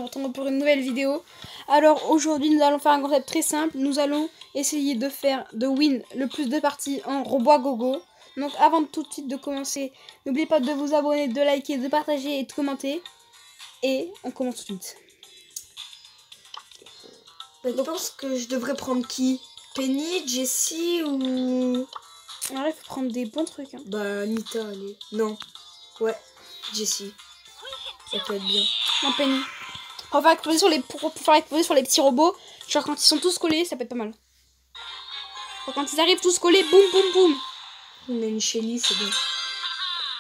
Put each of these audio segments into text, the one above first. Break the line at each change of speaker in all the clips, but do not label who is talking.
retrouve pour une nouvelle vidéo. Alors aujourd'hui nous allons faire un concept très simple. Nous allons essayer de win le plus de parties en robot à gogo. Donc avant tout de suite de commencer, n'oubliez pas de vous abonner, de liker, de partager et de commenter. Et on commence tout de suite.
Je pense que je devrais prendre qui? Penny, Jessie ou...
Alors il faut prendre des bons trucs. Hein.
Bah Anita, allez. Non. Ouais, Jessie. Ça peut être bien.
Non, Penny. On va exploser sur pour faire exploser sur les petits robots. Genre quand ils sont tous collés, ça peut être pas mal. Donc, quand ils arrivent tous collés, boum boum boum.
On a une Shelly, c'est bien.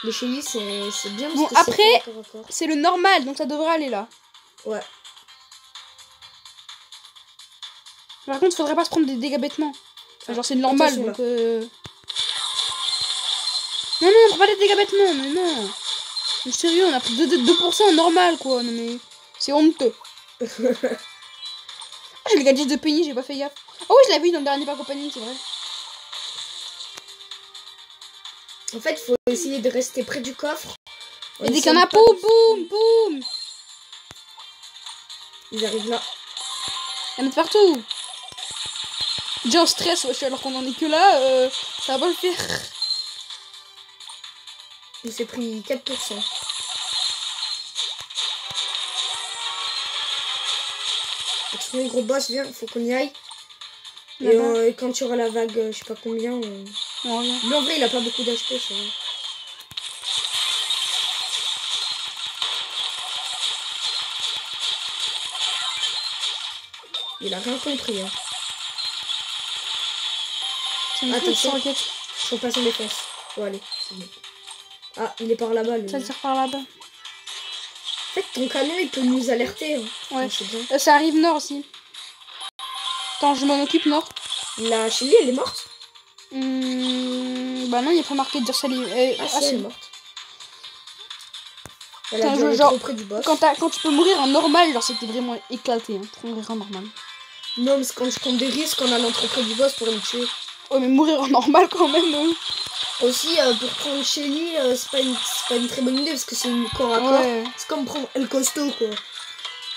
Les Shelly, c'est bien.
Bon, après, c'est le normal, donc ça devrait aller là.
Ouais.
Par contre, faudrait pas se prendre des dégâts bêtement. Enfin, genre, c'est normal,
attention,
donc... Non, non, on prend pas des dégâts bêtement, mais non. Mais sérieux, on a pris 2% normal, quoi. Non, mais... C'est honteux. Ah, j'ai le gadget de Penny, j'ai pas fait gaffe. Oh oui, je l'avais vu dans le dernier pack opening, c'est vrai.
En fait, faut essayer de rester près du coffre.
Et dès qu'il y en a, boum, boum, boum.
Ils arrivent là.
Il y en a de partout. Déjà on stress, alors qu'on en est que là, ça va pas le faire.
Il s'est pris 4%. Attention, gros boss, viens, faut qu'on y aille. Et quand tu auras la vague, je sais pas combien. Mais en vrai, il a pas beaucoup d'HP, ça va. Il a rien compris. Hein. Attention, je repasse en défense. Bon, allez, c'est bon. Ah, il est par là-bas.
Ça tire par là-bas.
En fait, ton camion, il peut nous alerter. Hein.
Ouais,
c'est bien.
Ça arrive nord aussi. Attends, je m'en occupe nord.
La Shelly, elle est morte?
Bah non, il n'y a pas marqué de dire ça.
Si, elle est morte. Elle a
dû genre,
près du boss.
Quand tu peux mourir en normal, genre c'était vraiment éclaté. Hein, pour mourir en normal.
Non, mais quand je prends des risques en allant trop près du boss pour me tuer.
Ouais, mais mourir en normal quand même.
Aussi, pour prendre Shelly, c'est pas une très bonne idée parce que c'est une corps à corps. Ouais. C'est comme prendre El Costo, quoi.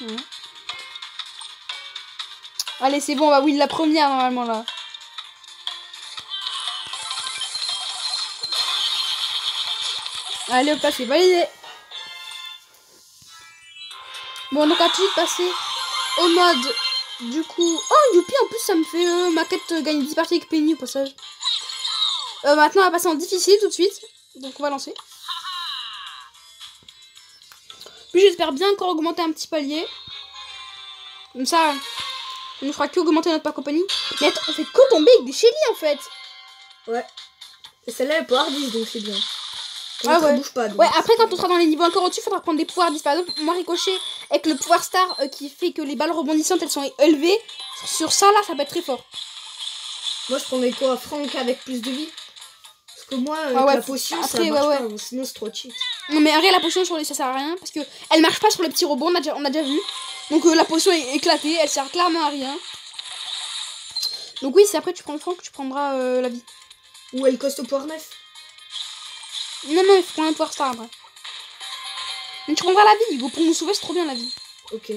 Ouais. Allez, c'est bon, on va win la première normalement là. Allez, hop là, c'est validé. Bon, donc à tout de suite passer au mode. Du coup, oh youpi, en plus ça me fait ma quête gagner 10 parties avec Penny au passage. Maintenant on va passer en difficile tout de suite. Donc on va lancer. Puis j'espère bien encore augmenter un petit palier. Comme ça, on ne fera que augmenter notre pack opening. Mais attends, on fait que tomber avec des Shelly en fait.
Ouais. Et celle-là elle peut hard 10 donc c'est bien.
Ah ouais.
Bouge pas,
ouais, après quand on sera dans les niveaux encore au-dessus, il faudra prendre des pouvoirs 10. Par exemple, moi Ricochet avec le pouvoir star qui fait que les balles rebondissantes elles sont élevées. Sur ça là, ça va être très fort.
Moi je prendrais quoi? Franck avec plus de vie. Parce que moi, la potion, après, ça marche pas, sinon c'est trop cheat.
Non mais arrête, la potion sur les ça sert à rien. Parce que elle marche pas sur les petits robots, on a déjà vu. Donc la potion est éclatée, elle sert clairement à rien. Donc oui, c'est après tu prends Franck, tu prendras la vie.
Ou elle coste au pouvoir 9.
Non, il faut prendre un pouvoir star après. Mais tu prendras la vie, Hugo, pour nous sauver, c'est trop bien la vie.
Ok.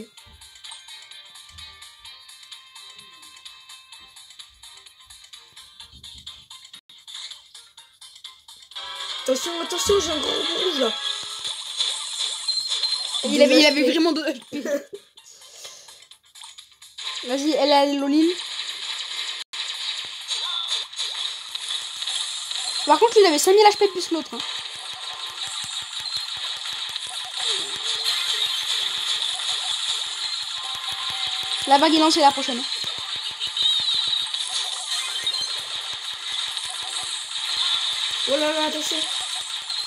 Attention, j'ai un gros rouge là.
Il avait vraiment de... Vas-y, elle a Loline. Par contre, il avait 5000 HP plus l'autre. Hein. La vague est lancée la prochaine.
Oh là là, attention.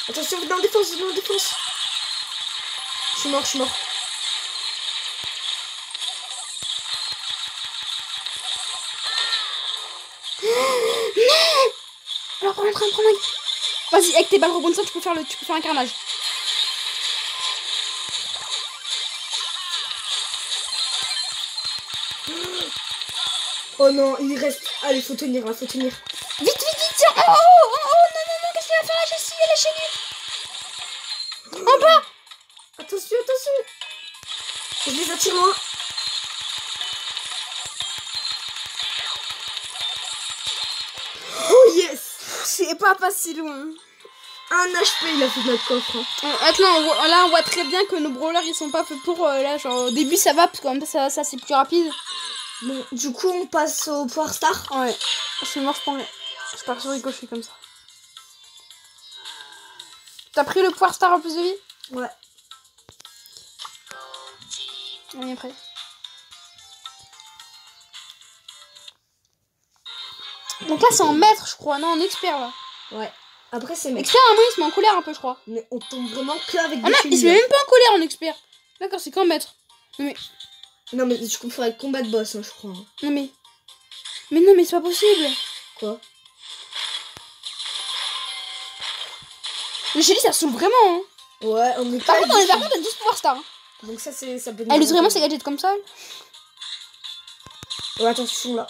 Attention, dans la défense, Je suis mort.
Non. Alors, on est en train de prendre un... Vas-y, avec tes balles rebondissantes, tu peux faire un carnage.
Oh non, il reste... Allez, faut tenir. Vite, tiens.
Oh, non, qu'est-ce qu'il va faire la Jessie? Elle est chez lui. En bas.
Attention. Je Je les attire loin. Oh yes.
C'est pas si loin.
Un HP, il a fait de notre coffre. Hein.
Attends, là on voit très bien que nos brawlers ils sont pas faits pour là. Genre au début ça va parce que ça c'est plus rapide.
Bon, du coup on passe au Power Star.
Ouais. C'est moi je pars sur ricochet comme ça. T'as pris le Power Star en plus de vie?
Ouais.
On est prêt. Donc là c'est en maître je crois, non en expert là.
Ouais. Après c'est maître.
Expert à moi il se met en colère un peu je crois.
Mais on tombe vraiment que avec des
non, il se met même pas en colère en expert. D'accord, c'est qu'en maître.
Non mais je confonds avec combat de boss hein, je crois.
Non mais non mais c'est pas possible.
Quoi?
Le Shelly ça saoule vraiment hein.
Ouais, on est
Par contre, on est 12 Power Star. Hein.
Donc ça peut.
Elle use vraiment ses gadgets comme ça.
Ouais, attention là.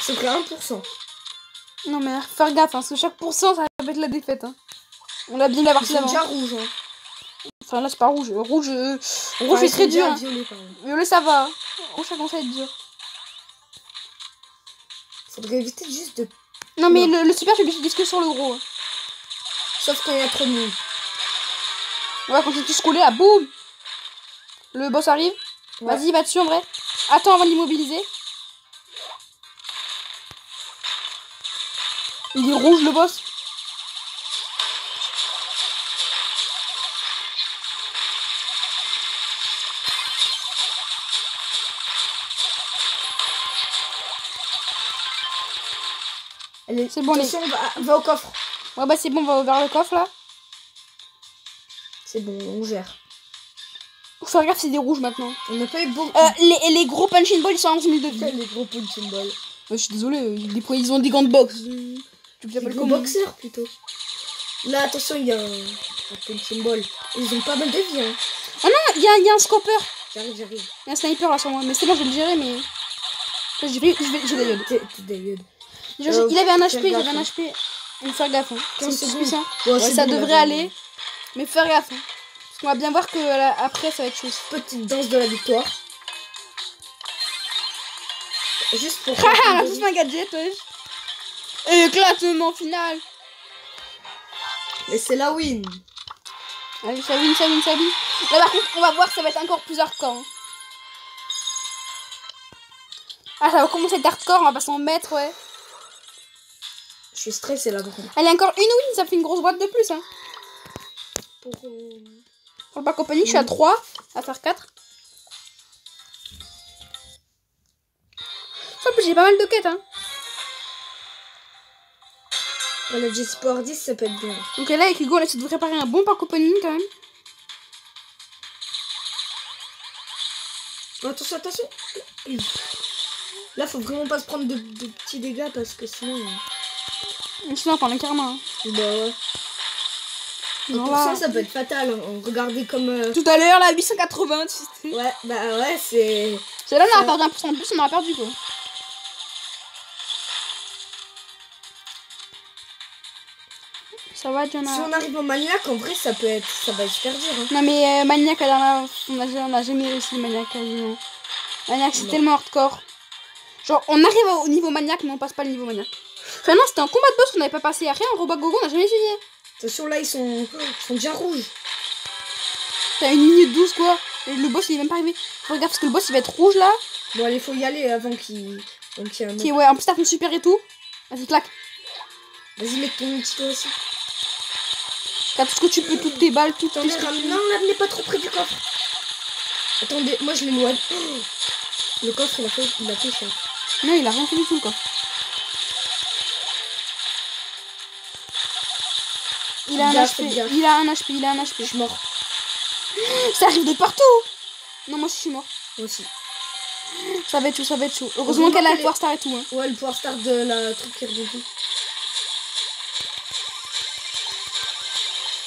C'est que 1%.
Non mais faire gaffe, hein, parce que chaque pourcent ça va être la défaite. Hein. On l'a bien la partie
C'est
d'avant.
déjà rouge. Hein.
Enfin là c'est pas rouge. Rouge c'est très dur. Hein. Violet ça va. Rouge ça commence à être dur.
Faudrait éviter juste de...
Non mais le super je vais que sur le gros. Hein.
Sauf quand il y a trop de monde.
Ouais quand tu tous collés là, boum. Le boss arrive. Ouais. Vas-y va dessus en vrai. Attends avant de l'immobiliser. Il est rouge le boss. C'est bon,
attention, va au coffre.
Ouais bah c'est bon, on va vers le coffre là.
C'est bon, on gère.
Faut faire gaffe, c'est des rouges maintenant.
On n'a pas eu beaucoup.
Les gros punching balls ils sont à 11 000 de vie.
Les gros punching balls.
Je suis désolée, ils ont des gants de boxe.
Tu peux pas le boxeur plutôt. Là attention, il y a un punching ball. Ils ont pas mal de vie. Hein.
Oh non, il y a un scopper.
J'arrive.
Il y a un sniper là sur moi, mais c'est bon, je vais le gérer, mais. J'ai des
yod.
Il avait un HP, j'avais un HP. Il faut faire gaffe. Hein. C'est puissant. Ouais, ça devrait aller. Mais faut faire gaffe. Hein. Parce qu'on va bien voir que après ça va être chose.
Petite danse de la victoire. Juste pour.
Haha, c'est un gadget, wesh. Éclatement final.
Mais c'est la win.
Allez, ça win. Là par contre, on va voir, ça va être encore plus hardcore. Hein. Ah, ça va commencer à être hardcore, on va pas s'en mettre, ouais.
Je suis stressée là, par contre.
Elle a encore une win, ça fait une grosse boîte de plus. Hein. Pour le pack opening, je suis à 3, à faire 4. En plus, j'ai pas mal de quêtes. Hein.
Voilà, G-Sport 10, ça peut être bien.
Donc là, avec Hugo, on essaie de préparer un bon pack opening quand même.
Oh, attention. Là, faut vraiment pas se prendre de petits dégâts parce que sinon.
Sinon, on prend un karma. Hein.
Bah ouais. Donc ça peut être fatal. Hein. Regardez comme.
Tout à l'heure, là, 880, tu sais.
Ouais, bah ouais, c'est.
C'est là, on a perdu 1% de plus, on aura perdu quoi. Ça va, Jonah.
Si on arrive au maniaque, en vrai, ça va être super dur. Hein.
Non, mais maniaque, on a jamais réussi maniaque quasiment. Maniaque, c'est tellement hardcore. Genre, on arrive au niveau maniaque, mais on passe pas le niveau maniaque. Enfin, non, c'était un combat de boss qu'on n'avait pas passé. Après, en robot gogo, on n'a jamais essayé.
Attention, là, ils sont déjà rouges.
T'as 1 minute 12, quoi. Et le boss, il est même pas arrivé. Faut regarder parce que le boss, il va être rouge là.
Bon, allez, faut y aller avant qu'il y ait un autre.
Ouais, en plus, t'as ton super et tout. Vas-y, claque.
Vas-y, mets ton petit toi aussi.
T'as tout ce que tu peux, toutes tes balles, tout.
Attendez, non, l'amenez pas trop près du coffre. Attendez, moi je l'éloigne. Oh, le coffre, il a fait cher.
Non, il a rien fait du tout, le coffre. Il a un HP.
Je suis mort.
Ça arrive de partout. Non, moi je suis mort.
Moi aussi.
Ça va être chaud. Heureusement qu'elle a le Power Star et tout. Hein.
Ouais, le Power Star de la truc qui rebondit.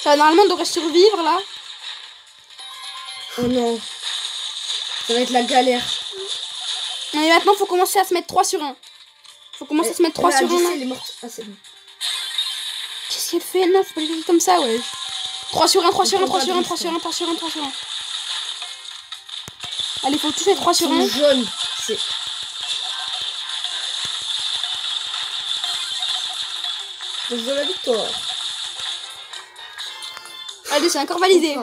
Ça normalement devrait survivre là.
Oh non. Ça va être la galère.
Mais maintenant faut commencer à se mettre 3 sur 1. Faut commencer à se mettre 3 sur 1.
Elle est morte. Ah, c'est bon.
Qu'est-ce qu'elle fait? Non, faut pas les faire comme ça, ouais. 3 sur 1, 3 sur 1, 3 sur 1, 3 sur 1, 3 sur 1, 3 sur 1. Allez, faut tous les 3 sur 1.
Jaune, c'est... de la victoire.
Allez, c'est encore validé.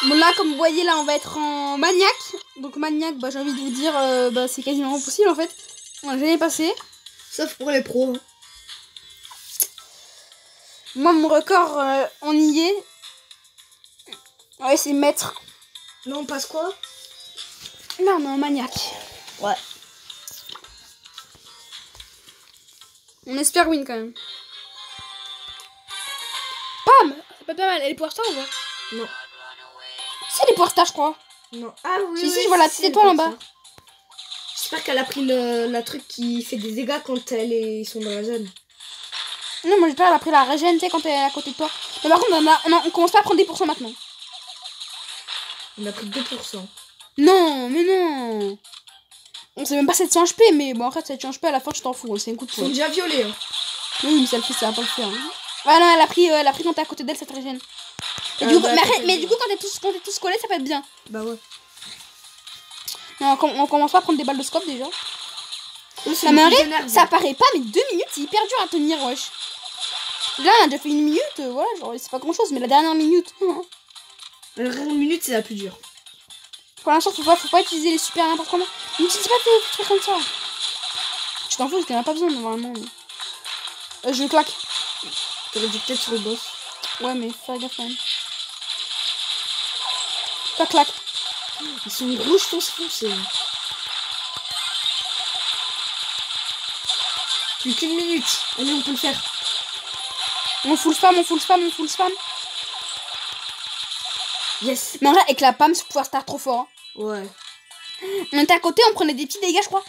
Bon, là, comme vous voyez, là, on va être en maniaque. Donc, maniaque, bah, j'ai envie de vous dire, bah, c'est quasiment impossible, en fait. On a jamais passé.
Sauf pour les pros.
Moi, mon record, on y est. Ouais, c'est maître.
Là, on passe quoi?
Là, on est en maniaque.
Ouais.
On espère win, quand même. Pam! C'est pas mal. Elle est Power Star ou pas?
Non.
C'est les Power Star, je crois.
Non. Ah oui,
si, je vois la petite étoile en bas.
J'espère qu'elle a pris la truc qui fait des dégâts quand ils sont dans la zone.
Non, moi j'espère qu'elle a pris la régène, tu sais, quand elle est à côté de toi. Mais par contre, on commence pas à prendre des pourcents maintenant.
On a pris 2%.
Non, mais non. On sait même pas 700 HP, mais bon, en fait, 700 HP à la fin, tu t'en fous. C'est un coup de poing.
Ils sont déjà violés. Hein.
Oui, mais ça le fait, ça va pas le faire. Hein. Ah non, elle a pris quand t'es à côté d'elle, cette régène. Et du coup, mais du coup, quand t'es tous collés, ça peut être bien.
Bah ouais.
Non, on commence pas à prendre des balles de scope déjà. Ça paraît pas, mais 2 minutes, c'est hyper dur à tenir, wesh. Là, on a déjà fait 1 minute, voilà, genre, c'est pas grand chose, mais la dernière minute.
La dernière minute, c'est la plus dure.
Pour l'instant, faut pas utiliser les super n'importe comment. N'utilise pas tes trucs comme ça. Tu t'en fous, parce qu'il n'y en a pas besoin, normalement. Je claque.
T'aurais dû peut-être sur le boss.
Ouais, mais fais gaffe quand même. Ça claque.
Ils sont rouges foncés. Plus qu'une minute. Allez, on peut le faire.
On full spam, on full spam, on full spam.
Yes.
Mais en vrai, avec la PAM, c'est pouvoir start trop fort. Hein.
Ouais.
On était à côté, on prenait des petits dégâts, je crois.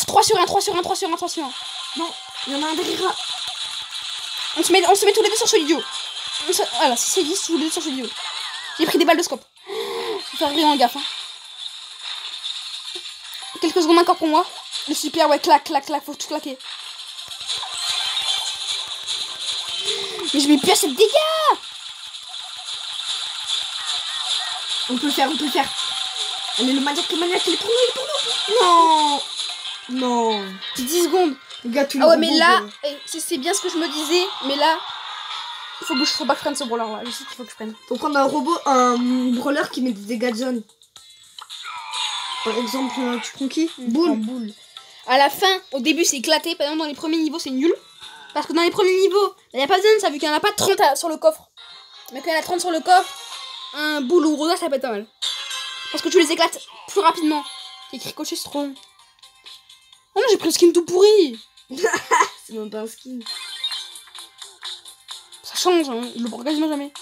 3 sur 1, 3 sur 1, 3 sur 1, 3 sur 1.
Non, il y en a un derrière.
On se met tous les deux sur ce idiot. Voilà, si c'est 10, tous les deux sur ce idiot. J'ai pris des balles de scope. Faut faire vraiment gaffe. Hein. Quelques secondes encore pour moi. Le super, ouais, clac, clac, clac, faut tout claquer. Mais je mets plus assez de dégâts.
On peut le faire, on peut le faire. Allez, le maniaque, il est pour nous, il est pour nous. Non. Non.
10 secondes.
Gâteau,
ah ouais, mais là, c'est bien ce que je me disais, mais là, faut pas que je prenne ce brawler là. Je sais qu'il faut que je prenne.
Faut prendre un robot, un brawler qui met des dégâts de zone. Par exemple, tu prends qui?
Boule. À la fin, au début, c'est éclaté. Par exemple, dans les premiers niveaux, c'est nul. Parce que dans les premiers niveaux, il n'y a pas besoin de ça, vu qu'il n'y en a pas 30 sur le coffre. Mais quand il y en a 30 sur le coffre, un boule ou rosa, ça peut être pas mal. Parce que tu les éclates plus rapidement. C'est écrit coché, c'est trop long. Oh non, j'ai pris un skin tout pourri.
C'est même pas un skin.
Ça change, hein. Je le prends quasiment jamais.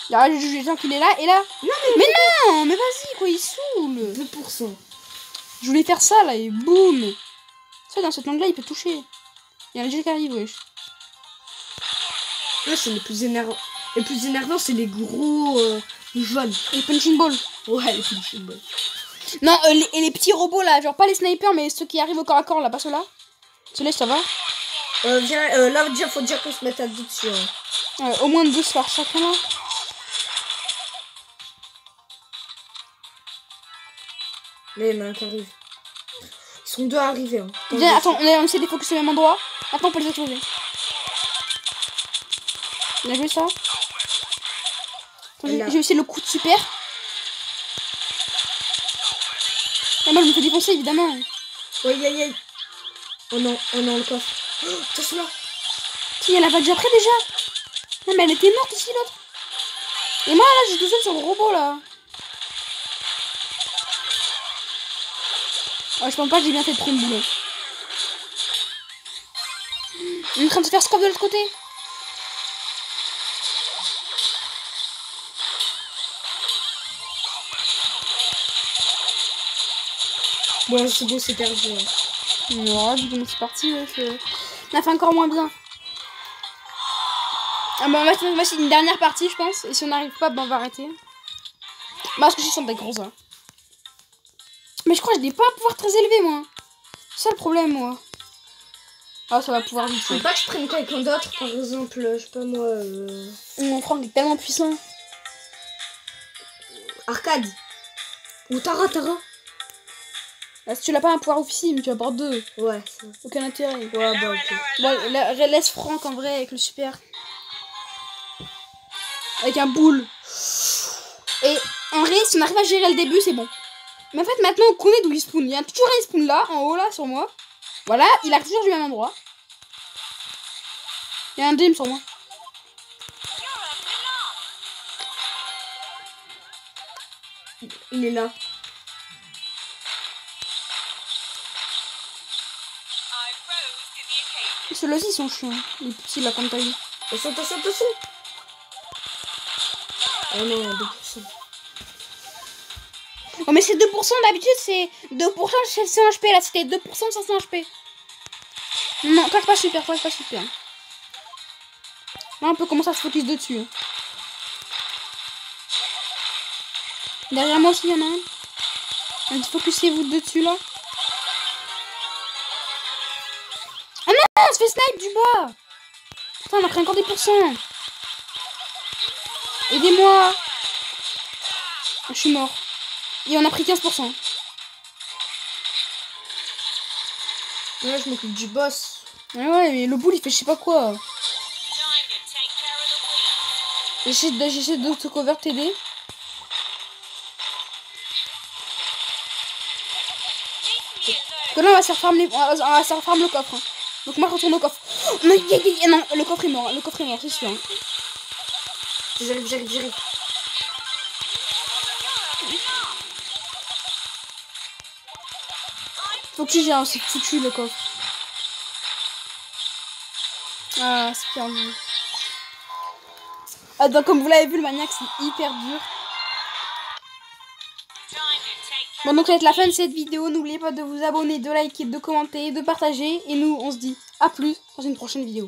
Il y a des gens qui est là et là. Non, mais vas-y, quoi, il saoule.
2%.
Je voulais faire ça là et boum. Ça, dans cette langue-là, il peut toucher. Il y a un jet qui arrive, wesh.
Là, c'est les plus énervants. Les plus énervants, c'est les gros jaunes.
Les punching balls.
Ouais, les punching balls.
Non, et les petits robots là, genre pas les snipers, mais ceux qui arrivent au corps à corps là, pas ceux-là. Ceux-là, ça va.
Viens, là, déjà, faut dire qu'on se mette à deux dessus. Hein.
Au moins 2 par chacun là.
Là, il y en a un qui arrive. Ils sont deux à arriver. Hein.
Viens, attends, on essaie de focus au même endroit. Attends, on peut les exploser. Bien joué ça. J'ai essayé le coup de super. Et moi je me fais défoncer évidemment.
Oui, aïe. Oh non, le coffre. Oh, attention là.
Si, elle avait déjà pris déjà. Non mais elle était morte aussi l'autre. Et moi là, j'ai tout seul sur le robot là. Ouais, je pense pas que j'ai bien fait de prendre le boulot. On est en train de se faire scope de l'autre côté.
Bon, c'est bon, c'est perdu.
Non, du coup, c'est parti. Ouais, on a fait encore moins bien. Ah bah, on va faire une dernière partie, je pense. Et si on n'arrive pas, bah, on va arrêter. Bah, parce que je sens des gros. Hein. Mais je crois que je n'ai pas un pouvoir très élevé, moi. C'est ça le problème, moi. Ah, ça va pouvoir vite.
Je veux pas que je prenne quelqu'un d'autre, par exemple, je sais pas moi.
Mon Franck est tellement puissant.
Arcade. Ou Tara.
Là, si tu l'as pas un pouvoir officiel, mais tu vas avoir 2.
Ouais.
Aucun intérêt.
Ouais, bah ok.
Bon, laisse Franck en vrai avec le super. Avec un boule. Et en vrai, si on arrive à gérer le début, c'est bon. Mais en fait, maintenant, on connaît d'où il spawn. Il y a toujours un spawn là, en haut là, sur moi. Voilà, il a toujours du même endroit. Il y a un gym sur moi.
Il est là.
Ceux-là aussi sont chiants. Les petits là, comme t'as vu.
Attention. Oh non, 2%.
Oh, mais c'est 2%, d'habitude, c'est 2% de 500 HP. Là, c'était 2% de 500 HP. Non, claque pas super. Là, on peut commencer à se focus dessus. Derrière moi aussi, il y en a un. Focusez-vous dessus, là. Ah non, on se fait snipe du bas. Putain, on a pris encore des pourcents. Aidez-moi. Je suis mort. Et on a pris 15%.
Là, je m'occupe du boss.
Ouais, mais le boule, il fait je sais pas quoi. J'essaie de te cover t'aider. Parce que là, on va se refarm le coffre. Hein. Donc moi, je retourne au coffre. Oh, non, non, le coffre est mort. C'est sûr. Hein.
J'arrive.
Faut que tu gères, c'est foutu le coffre. Ah, c'est perdu. Ah, donc comme vous l'avez vu, le maniaque, c'est hyper dur. Bon, donc ça va être la fin de cette vidéo. N'oubliez pas de vous abonner, de liker, de commenter, de partager. Et nous, on se dit à plus dans une prochaine vidéo.